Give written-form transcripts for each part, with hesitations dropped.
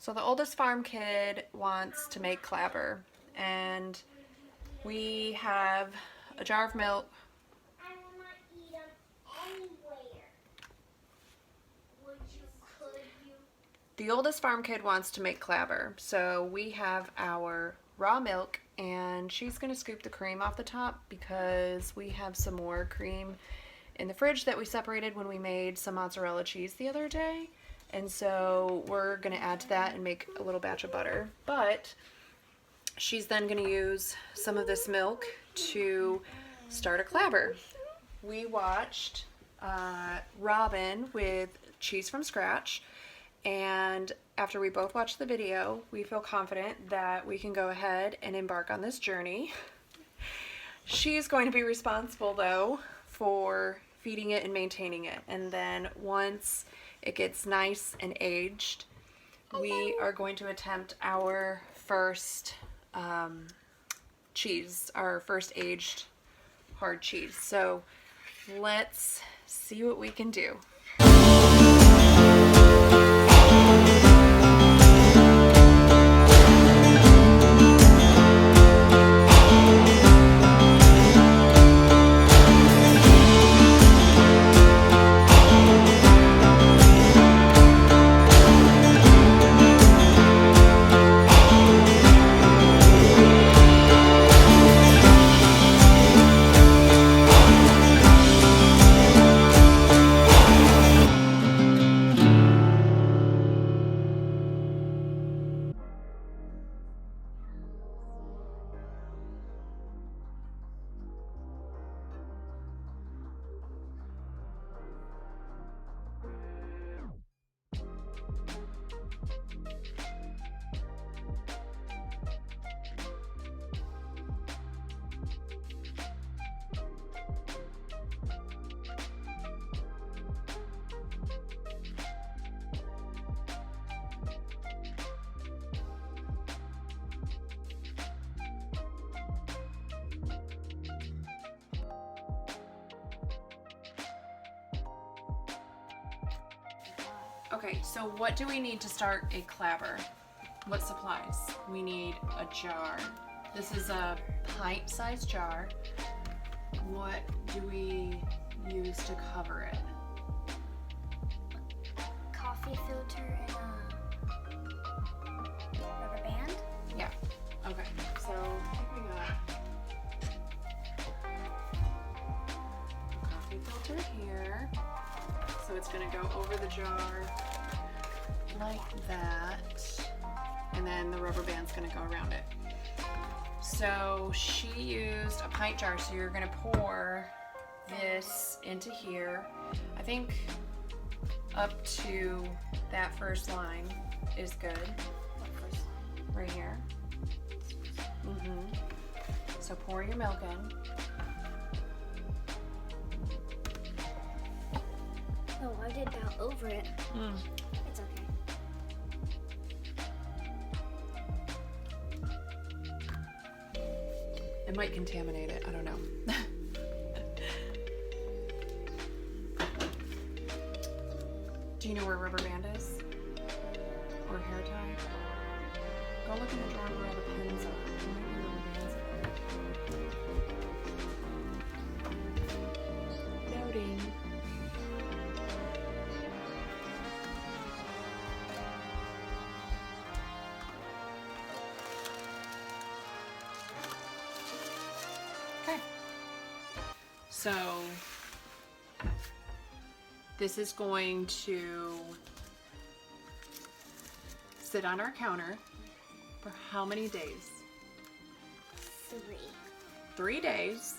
So the oldest farm kid wants to make Clabber, and we have a jar of milk. I will not eat them anywhere. Could you? The oldest farm kid wants to make Clabber, so we have our raw milk, and she's going to scoop the cream off the top because we have some more cream in the fridge that we separated when we made some mozzarella cheese the other day. And so we're going to add to that and make a little batch of butter. But she's then going to use some of this milk to start a Clabber. We watched Robin with Cheese from Scratch, and after we both watched the video, we feel confident that we can go ahead and embark on this journey. She's going to be responsible, though, for feeding it and maintaining it. And then once it gets nice and aged, we are going to attempt our first cheese, our first aged hard cheese. So let's see what we can do. Okay, so what do we need to start a Clabber? What supplies? We need a jar. This is a pint-sized jar. What do we use to cover it? Coffee filter and a rubber band? Yeah. Okay, so I think we got a coffee filter here. So it's gonna go over the jar like that. And then the rubber band's gonna go around it. So she used a pint jar, so you're gonna pour this into here. I think up to that first line is good. What first line? Right here. So pour your milk in. Oh, I did bow over it. It's okay. It might contaminate it, I don't know. Do you know where rubber band is? Or hair tie? Go look in the drawer where all the pins are. There might be rubber bands in there. Noting. Okay. So this is going to sit on our counter for how many days? 3. 3 days.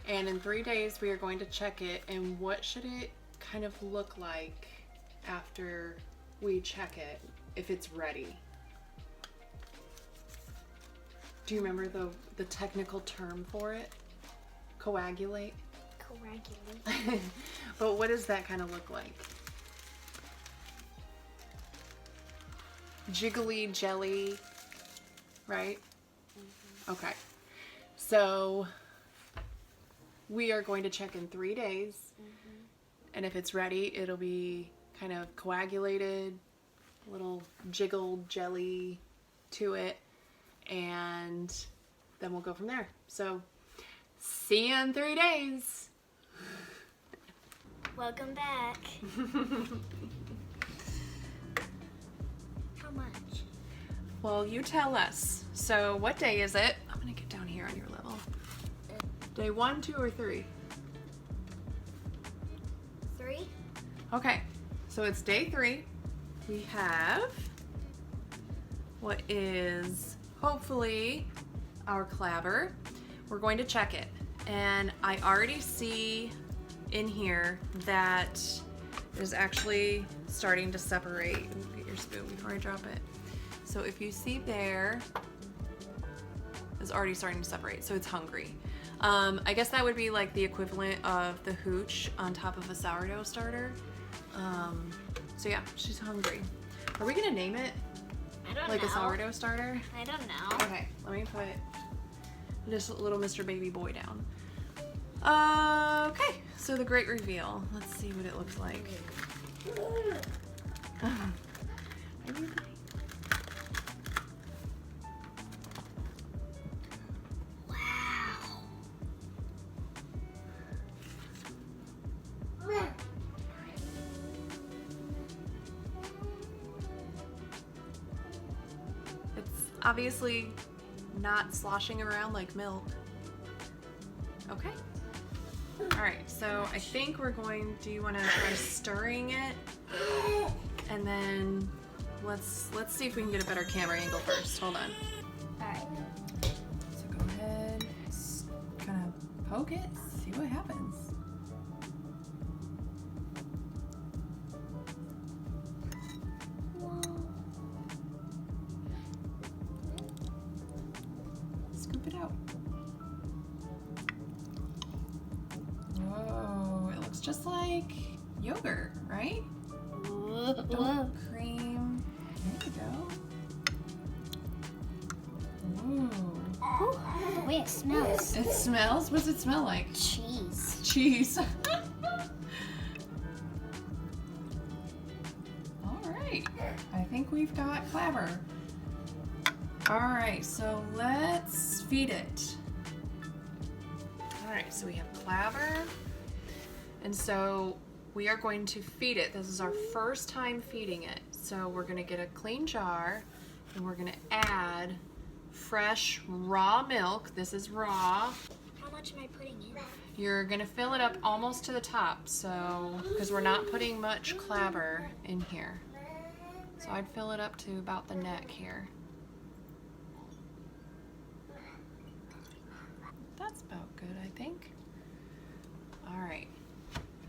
And in 3 days we are going to check it, and what should it kind of look like after we check it, if it's ready? Do you remember the technical term for it? Coagulate? Coagulate. But what does that kind of look like? Jiggly jelly, right? Okay. So we are going to check in 3 days, and if it's ready, it'll be kind of coagulated, little jiggled jelly to it, and then we'll go from there. So see you in 3 days. Welcome back. How much? Well, you tell us. So what day is it? I'm gonna get down here on your level. Day 1, 2, or 3? 3? Okay, so it's day 3. We have what is hopefully our clabber. We're going to check it, and I already see in here that it is actually starting to separate. Ooh, get your spoon before I drop it. So if you see there, it's already starting to separate, so it's hungry. I guess that would be like the equivalent of the hooch on top of a sourdough starter. So yeah, she's hungry. Are we gonna name it? I don't Like know. a sourdough starter? I don't know. Okay, let me put this little Mr. Baby Boy down. Okay, so the great reveal. Let's see what it looks like. Wow. It's obviously not sloshing around like milk. Okay. All right, so I think we're going, do you want to try stirring it? And then let's see if we can get a better camera angle first. Hold on. Alright. So go ahead, kind of poke it, see what happens. Scoop it out. Whoa, it looks just like yogurt, right? Don't cream. There you go. Ooh. The way it smells. It smells? What's it smell like? Cheese. Cheese. All right. I think we've got Clabber. All right, so let's feed it. All right, so we have Clabber. And so we are going to feed it. This is our first time feeding it. So we're gonna get a clean jar and we're gonna add fresh raw milk. This is raw. How much am I putting in? You're gonna fill it up almost to the top, so, because we're not putting much Clabber in here. So I'd fill it up to about the neck here. That's about good, I think. All right,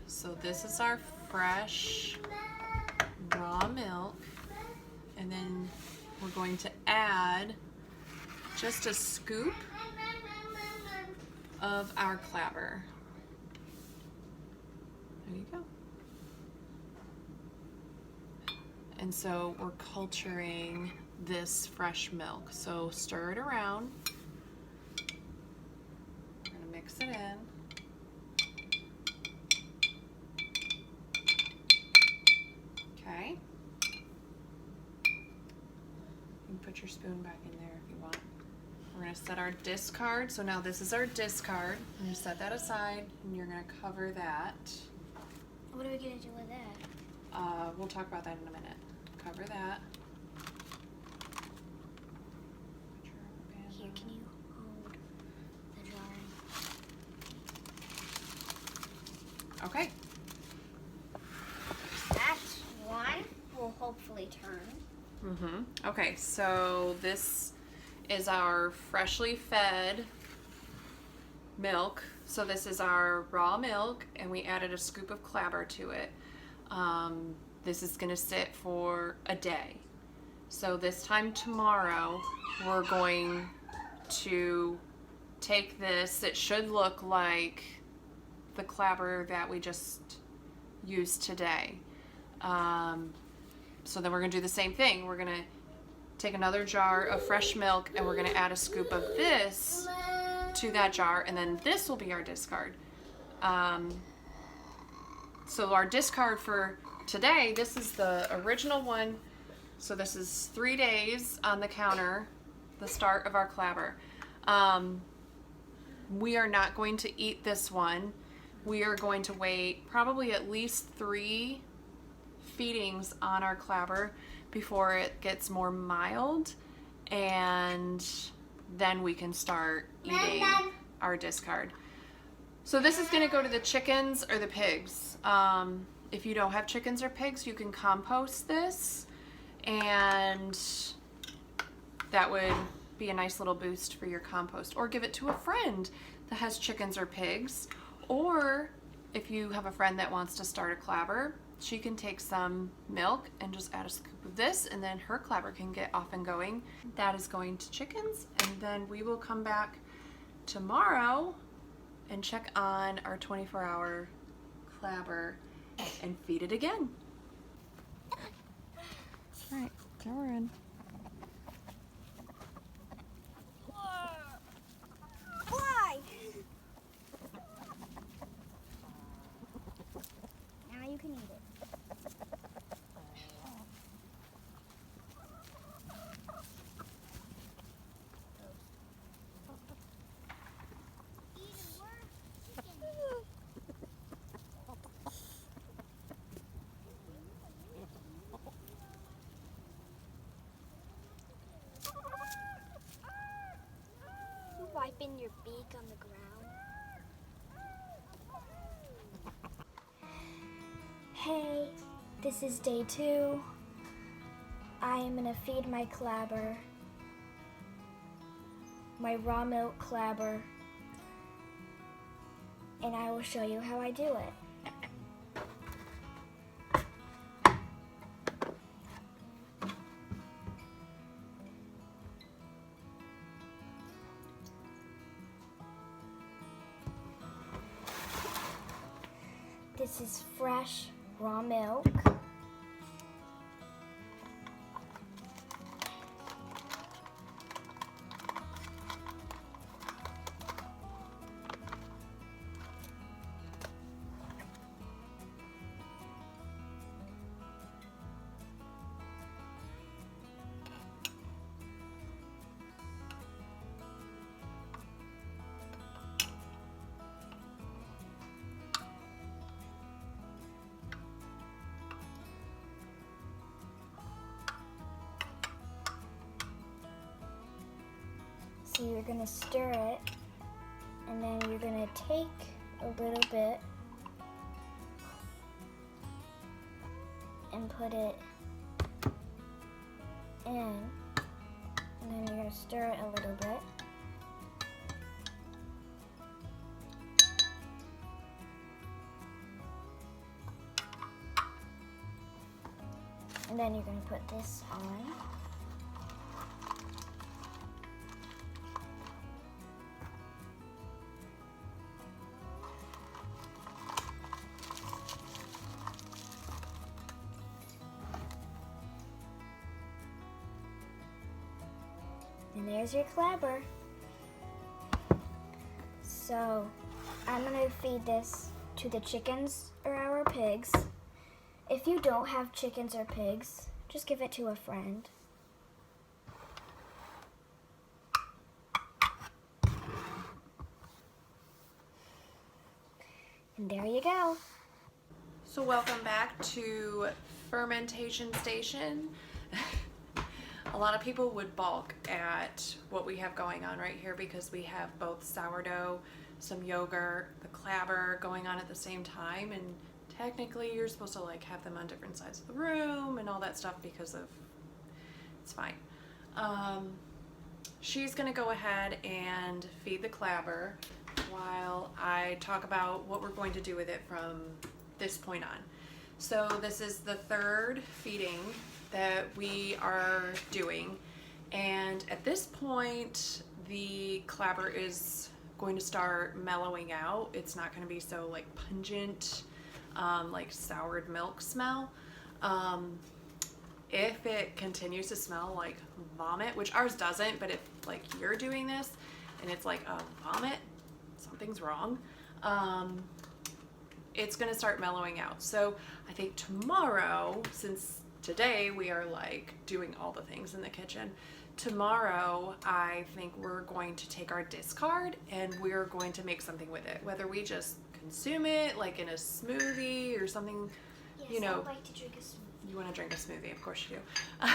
so this is our fresh raw milk, and then we're going to add just a scoop of our Clabber. There you go. And so we're culturing this fresh milk. So stir it around. We're gonna mix it in. Okay. You can put your spoon back in there if you want. We're gonna set our discard. So now this is our discard. I'm gonna set that aside and you're gonna cover that. What are we gonna do with that? We'll talk about that in a minute. Cover that. Put your rubber band Here, on. can you hold the jar? Okay. That one will hopefully turn. Mm-hmm. Okay, so this is our freshly fed milk. So this is our raw milk, and we added a scoop of Clabber to it. This is gonna sit for a day. So this time tomorrow, we're going to take this. It should look like the Clabber that we just used today. So then we're gonna do the same thing. We're gonna take another jar of fresh milk and we're gonna add a scoop of this to that jar, and then this will be our discard. So our discard for today, this is the original one So this is 3 days on the counter, the start of our Clabber. We are not going to eat this one. We are going to wait probably at least 3 feedings on our Clabber before it gets more mild, and then we can start eating our discard. So this is going to go to the chickens or the pigs. If you don't have chickens or pigs, you can compost this, and that would be a nice little boost for your compost, or give it to a friend that has chickens or pigs. Or if you have a friend that wants to start a Clabber, she can take some milk and just add a scoop of this, and then her Clabber can get off and going. That is going to chickens, and then we will come back tomorrow and check on our 24-hour Clabber and feed it again. All right, now we're in. Why? Now you can eat it. Wiping your beak on the ground. Hey, this is day 2. I am gonna feed my Clabber, my raw milk Clabber, and I will show you how I do it. This is fresh raw milk. So you're gonna stir it, and then you're gonna take a little bit and put it in, and then you're gonna stir it a little bit. And then you're gonna put this on. And there's your Clabber. So I'm gonna feed this to the chickens or our pigs. If you don't have chickens or pigs, just give it to a friend. And there you go. So welcome back to Fermentation Station. A lot of people would balk at what we have going on right here because we have both sourdough, some yogurt, the Clabber going on at the same time, and technically you're supposed to like have them on different sides of the room and all that stuff because of, it's fine. She's gonna go ahead and feed the Clabber while I talk about what we're going to do with it from this point on. So this is the 3rd feeding that we are doing, and at this point the Clabber is going to start mellowing out. It's not going to be so like pungent, like soured milk smell. If it continues to smell like vomit, which ours doesn't, but if like you're doing this and it's like a vomit, something's wrong. It's going to start mellowing out. So I think tomorrow, since today we are like doing all the things in the kitchen. Tomorrow, I think we're going to take our discard and we're going to make something with it. Whether we just consume it like in a smoothie or something, Yes, you know. I would like to drink a smoothie. You want to drink a smoothie, of course you do.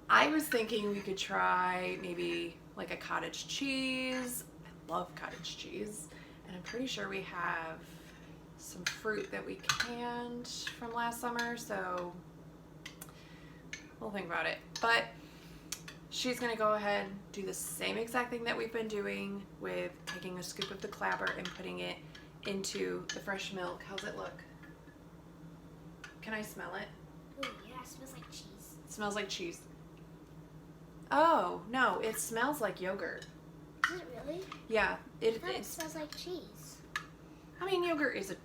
I was thinking we could try maybe like a cottage cheese. I love cottage cheese. And I'm pretty sure we have some fruit that we canned from last summer, so we'll think about it. But she's gonna go ahead, do the same exact thing that we've been doing with taking a scoop of the Clabber and putting it into the fresh milk. How's it look? Can I smell it? Ooh, yeah, it smells like cheese. It smells like cheese. Oh, no, it smells like yogurt. Is it really? Yeah, I thought it smells like cheese. I mean, yogurt is a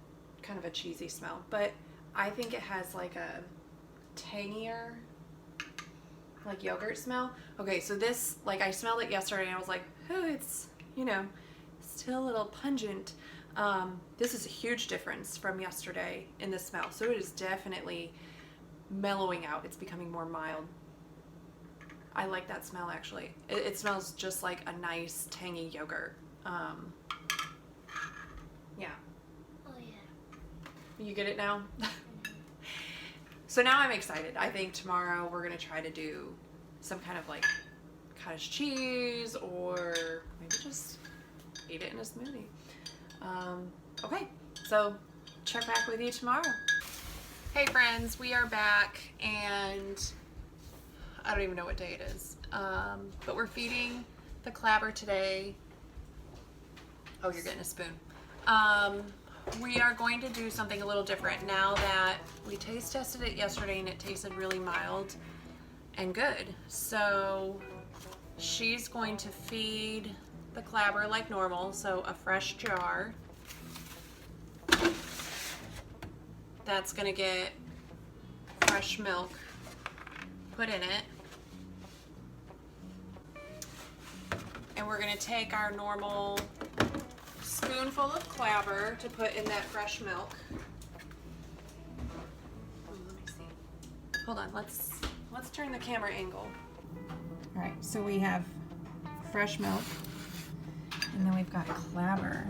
kind of a cheesy smell, but I think it has like a tangier, like yogurt smell. Okay, so this, like I smelled it yesterday and I was like, oh, it's, you know, still a little pungent. This is a huge difference from yesterday in the smell. So it is definitely mellowing out. It's becoming more mild. I like that smell actually. It smells just like a nice tangy yogurt. Yeah. Oh yeah. You get it now? So now I'm excited. I think tomorrow we're gonna try to do some kind of like cottage cheese or maybe just eat it in a smoothie. Okay, so check back with you tomorrow. Hey friends, we are back and I don't even know what day it is. But we're feeding the Clabber today. Oh, you're getting a spoon. We are going to do something a little different now that we taste tested it yesterday and it tasted really mild and good. So she's going to feed the Clabber like normal, so a fresh jar. That's gonna get fresh milk put in it. And we're gonna take our normal spoonful of Clabber to put in that fresh milk. Let me see. Hold on, let's turn the camera angle. All right, so we have fresh milk, and then we've got Clabber.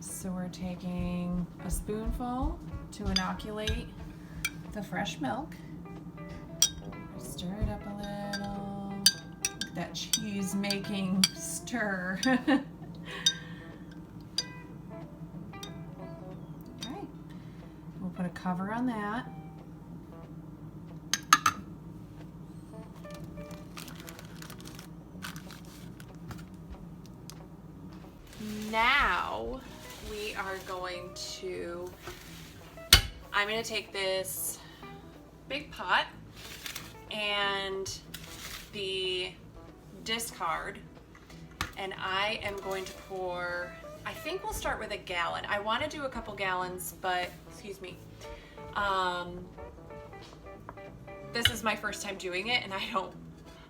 So we're taking a spoonful to inoculate the fresh milk. Stir it up a little. That cheese making stir. Okay. We'll put a cover on that. Now we are going to, I'm going to take this big pot and the discard, and I am going to pour, I think we'll start with a gallon. I want to do a couple gallons, but excuse me. This is my first time doing it, and I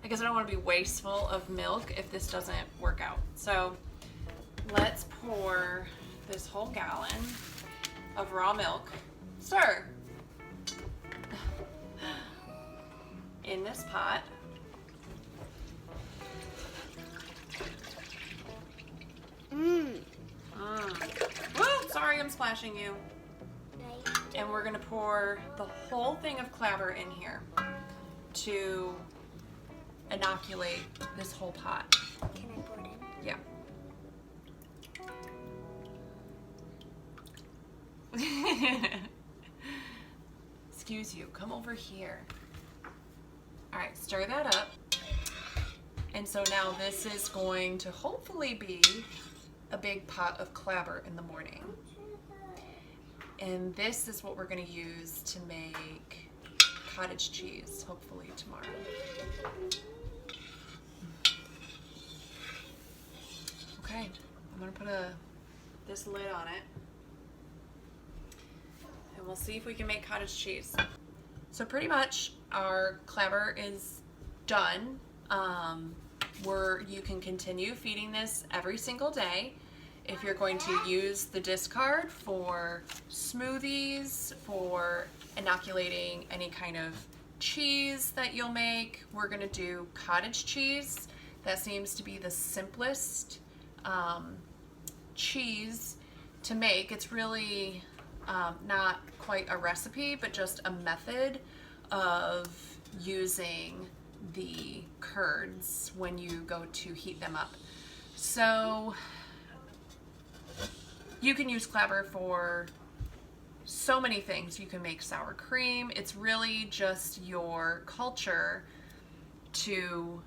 guess I don't want to be wasteful of milk if this doesn't work out. So let's pour this whole gallon of raw milk, stir, in this pot. Whoa, sorry, I'm splashing you. And we're gonna pour the whole thing of Clabber in here to inoculate this whole pot. Can I pour it in? Yeah. Excuse you, come over here. All right, stir that up. And so now this is going to hopefully be a big pot of Clabber in the morning. And this is what we're gonna use to make cottage cheese, hopefully tomorrow. Okay, I'm gonna put a this lid on it. And we'll see if we can make cottage cheese. So pretty much our Clabber is done. You can continue feeding this every single day. If you're going to use the discard for smoothies, for inoculating any kind of cheese that you'll make, we're gonna do cottage cheese. That seems to be the simplest cheese to make. It's really not quite a recipe, but just a method of using the curds when you go to heat them up. So you can use Clabber for so many things. You can make sour cream. It's really just your culture to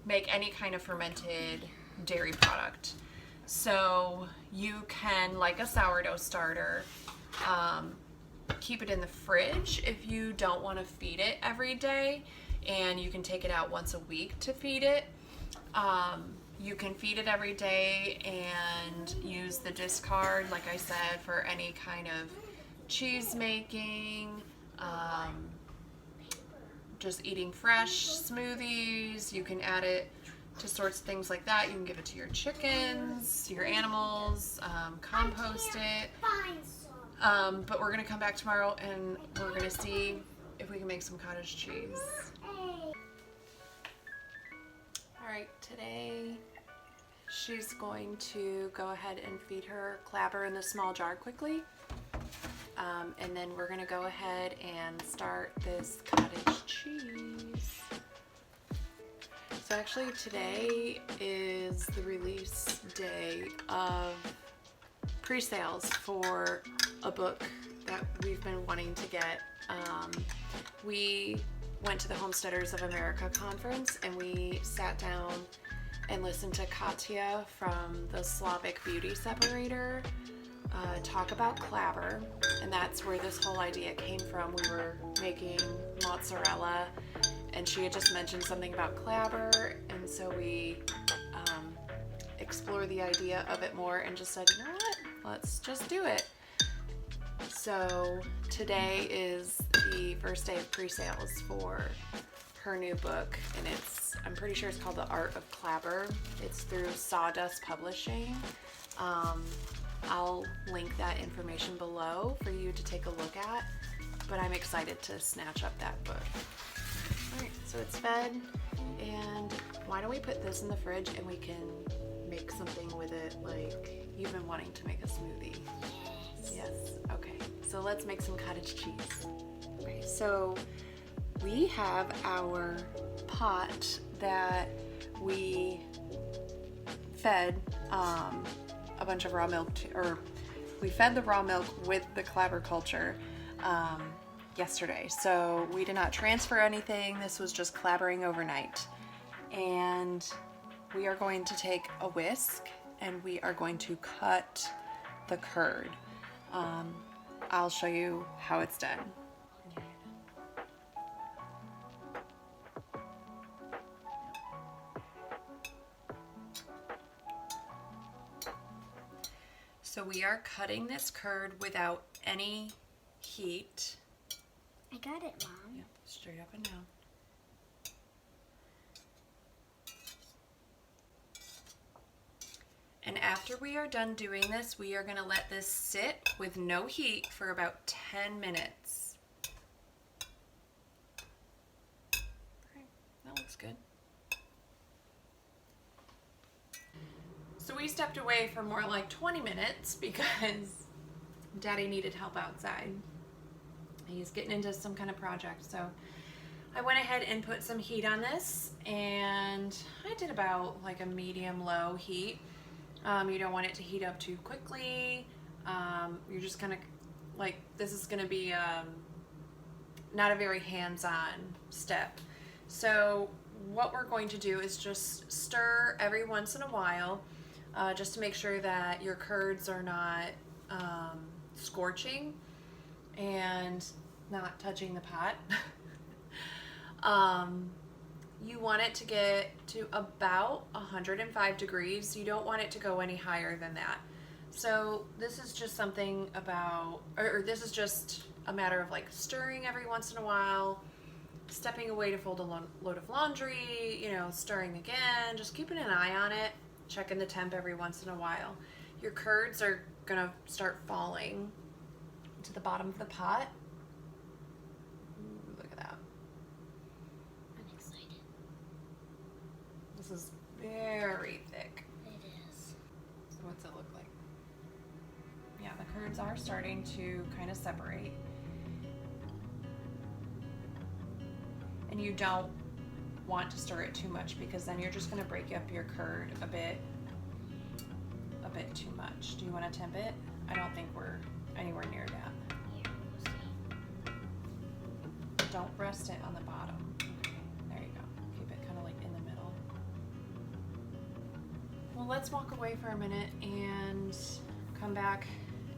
make any kind of fermented dairy product. So you can, like a sourdough starter, keep it in the fridge if you don't want to feed it every day, and you can take it out once a week to feed it. You can feed it every day and use the discard, like I said, for any kind of cheese making, just eating fresh smoothies. You can add it to sorts of things like that. You can give it to your chickens, your animals, compost it. But we're gonna come back tomorrow and we're gonna see if we can make some cottage cheese. Alright, today she's going to go ahead and feed her Clabber in the small jar quickly. And then we're gonna go ahead and start this cottage cheese. So actually today is the release day of pre-sales for a book that we've been wanting to get. We went to the Homesteaders of America conference and we sat down and listened to Katya from the Slavic Beauty Separator talk about Clabber, and that's where this whole idea came from. We were making mozzarella and she had just mentioned something about Clabber, and so we explored the idea of it more and just said, you know what, let's just do it. So today is the first day of pre-sales for her new book, and I'm pretty sure it's called The Art of Clabber. It's through Sawdust Publishing. I'll link that information below for you to take a look at, but I'm excited to snatch up that book. Alright, so it's fed, and why don't we put this in the fridge and we can make something with it, like you've been wanting to make a smoothie. Yes, okay, so let's make some cottage cheese. Okay, so we have our pot that we fed a bunch of raw milk we fed the raw milk with the Clabber culture yesterday. So we did not transfer anything. This was just clabbering overnight. And we are going to take a whisk and we are going to cut the curd. I'll show you how it's done. So we are cutting this curd without any heat. I got it, Mom. Yep, straight up and down. And after we are done doing this, we are going to let this sit with no heat for about 10 minutes. Okay, that looks good. So we stepped away for more like 20 minutes because Daddy needed help outside. He's getting into some kind of project. So I went ahead and put some heat on this, and I did about like a medium-low heat. You don't want it to heat up too quickly. You're just gonna, like, this is gonna be not a very hands-on step. So what we're going to do is just stir every once in a while, just to make sure that your curds are not scorching and not touching the pot. You want it to get to about 105 degrees. You don't want it to go any higher than that. So this is just something about, or this is just a matter of like stirring every once in a while, stepping away to fold a load of laundry, you know, stirring again, just keeping an eye on it, checking the temp every once in a while. Your curds are gonna start falling to the bottom of the pot. Ooh, look at that. I'm excited. This is very thick. It is. So what's it look like? Yeah, the curds are starting to kind of separate. And you don't want to stir it too much because then you're just going to break up your curd a bit too much. Do you want to temp it? I don't think we're anywhere near that. Yeah, we'll see. Don't rest it on the bottom. Okay, there you go. Keep it kind of like in the middle. Well, let's walk away for a minute and come back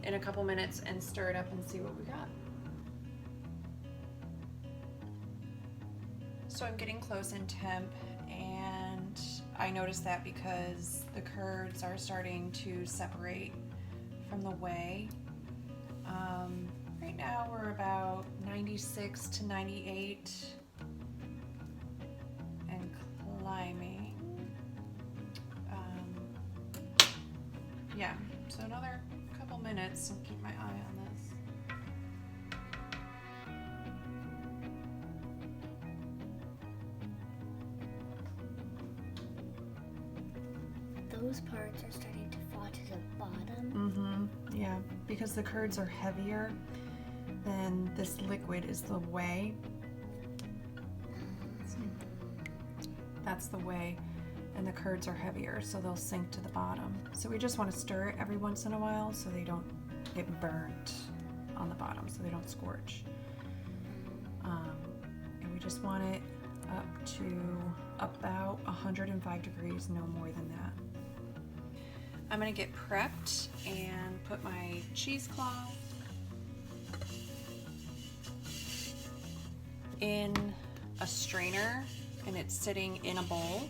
in a couple minutes and stir it up and see what we got. So I'm getting close in temp, and I noticed that because the curds are starting to separate from the whey. Right now we're about 96 to 98 and climbing. Yeah, so another couple minutes and keep my eye on this. Those parts are starting to fall to the bottom. Yeah, because the curds are heavier than this liquid is the whey. That's the whey, and the curds are heavier, so they'll sink to the bottom. So we just want to stir it every once in a while so they don't get burnt on the bottom, so they don't scorch. And we just want it up to about 105 degrees, no more than that. I'm gonna get prepped and put my cheesecloth in a strainer, and it's sitting in a bowl.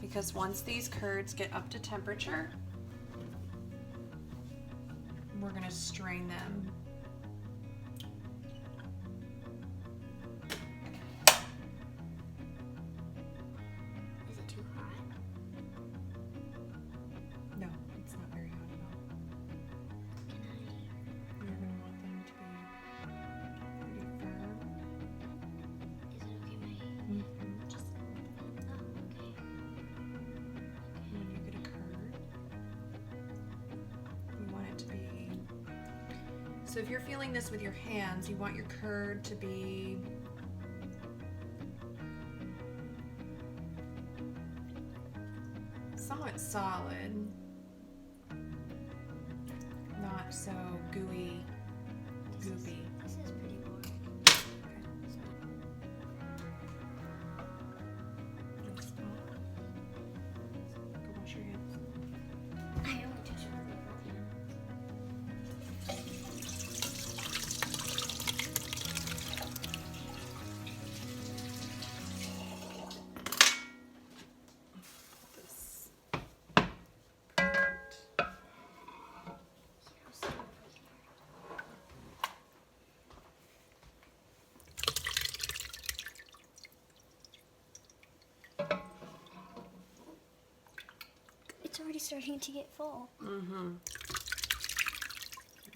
Because once these curds get up to temperature, we're gonna strain them. Is it too hot? No, it's not very hot at all. You're gonna want them to be pretty firm. Is it okay, my Just Oh, okay. when you get a curd, you want it to be. So if you're feeling this with your hands, you want your curd to be somewhat solid, not so gooey, goopy. This is pretty boring. Next spot. Go wash your hands. I only touch it with my left hand. This. Perfect. It's already starting to get full.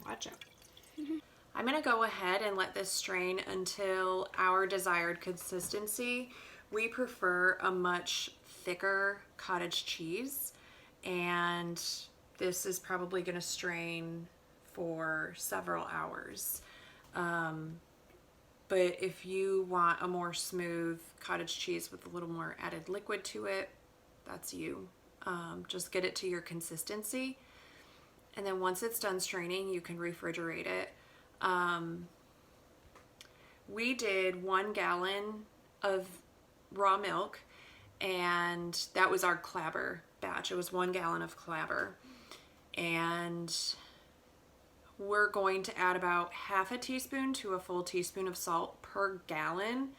Watch it. I'm gonna go ahead and let this strain until our desired consistency. We prefer a much thicker cottage cheese, and this is probably gonna strain for several hours. But if you want a more smooth cottage cheese with a little more added liquid to it, that's you. Just get it to your consistency. And then once it's done straining, you can refrigerate it. We did 1 gallon of raw milk, and that was our Clabber batch. It was 1 gallon of Clabber. And we're going to add about half a teaspoon to a full teaspoon of salt per gallon.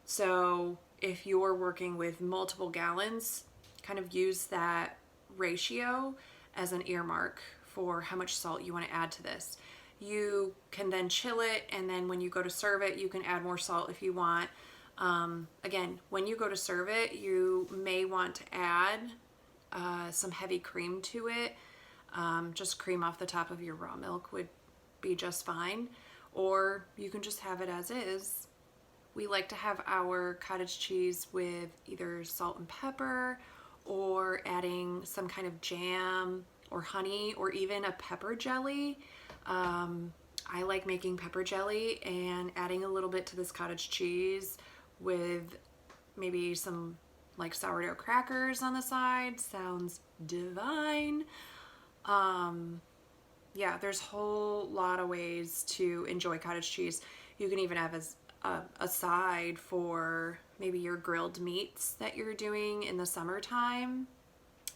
So if you're working with multiple gallons, kind of use that ratio as an earmark for how much salt you want to add to this. You can then chill it, and then when you go to serve it, you can add more salt if you want. Again, when you go to serve it, you may want to add some heavy cream to it. Just cream off the top of your raw milk would be just fine, or you can just have it as is. We like to have our cottage cheese with either salt and pepper, or adding some kind of jam or honey, or even a pepper jelly. I like making pepper jelly and adding a little bit to this cottage cheese with maybe some like sourdough crackers on the side. Sounds divine. Yeah, there's a whole lot of ways to enjoy cottage cheese. You can even have as a side for maybe your grilled meats that you're doing in the summertime.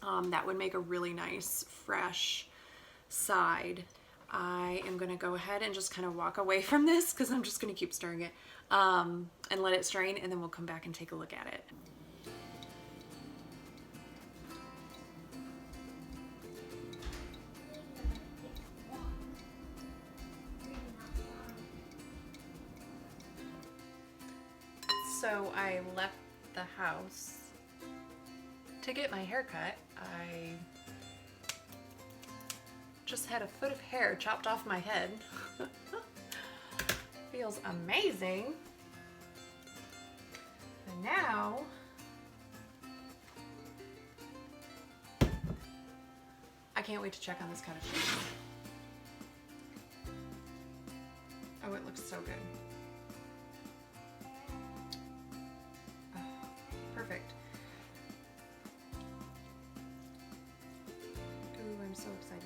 That would make a really nice fresh side. I am going to go ahead and just kind of walk away from this because I'm just going to keep stirring it and let it strain, and then we'll come back and take a look at it. So I left the house to get my hair cut. I just had a foot of hair chopped off my head. Feels amazing. And now I can't wait to check on this cottage cheese. Oh, it looks so good. Oh, perfect. Ooh, I'm so excited.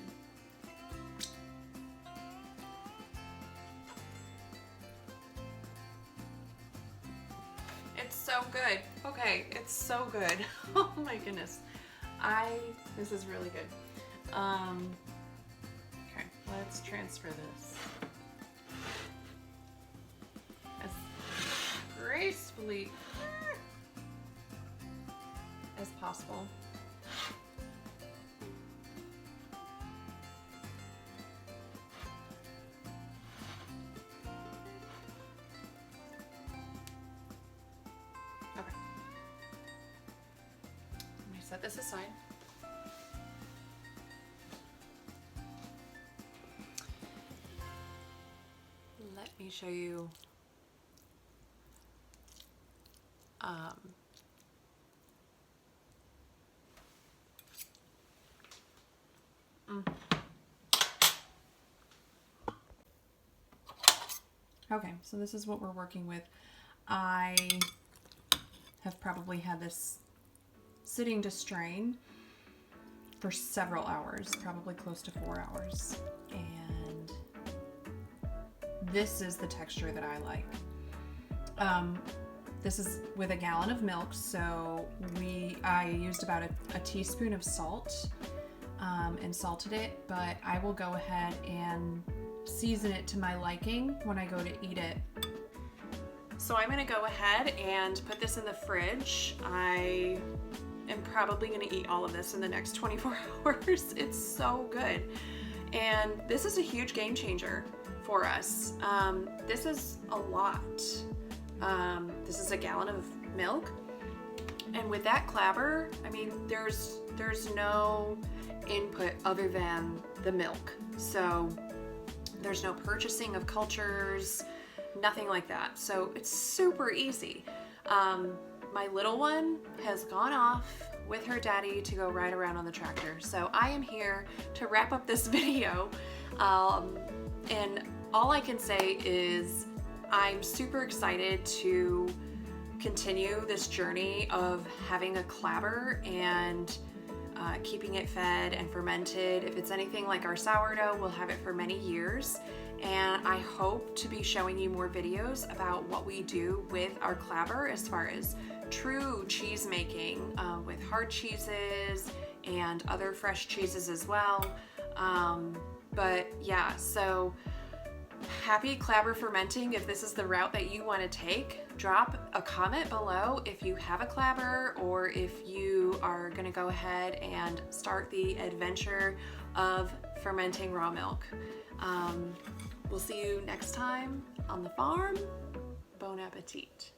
It's so good. Okay, it's so good. Oh my goodness. This is really good. Okay, let's transfer this as gracefully as possible. Okay. Let me set this aside. Let me show you Okay, so this is what we're working with. I have probably had this sitting to strain for several hours, probably close to 4 hours. And this is the texture that I like. This is with a gallon of milk, so I used about a teaspoon of salt and salted it, but I will go ahead and season it to my liking when I go to eat it. So I'm going to go ahead and put this in the fridge. I am probably going to eat all of this in the next 24 hours. It's so good. And this is a huge game changer for us. This is a lot. This is a gallon of milk. And with that Clabber, I mean, there's no input other than the milk. So there's no purchasing of cultures, nothing like that. So it's super easy. My little one has gone off with her daddy to go ride around on the tractor. So I am here to wrap up this video. And all I can say is I'm super excited to continue this journey of having a Clabber and keeping it fed and fermented. If it's anything like our sourdough, we'll have it for many years. And I hope to be showing you more videos about what we do with our Clabber as far as true cheese making with hard cheeses and other fresh cheeses as well. But yeah, so Happy Clabber fermenting. If this is the route that you want to take, drop a comment below if you have a Clabber or if you are going to go ahead and start the adventure of fermenting raw milk. We'll see you next time on the farm. Bon appetit.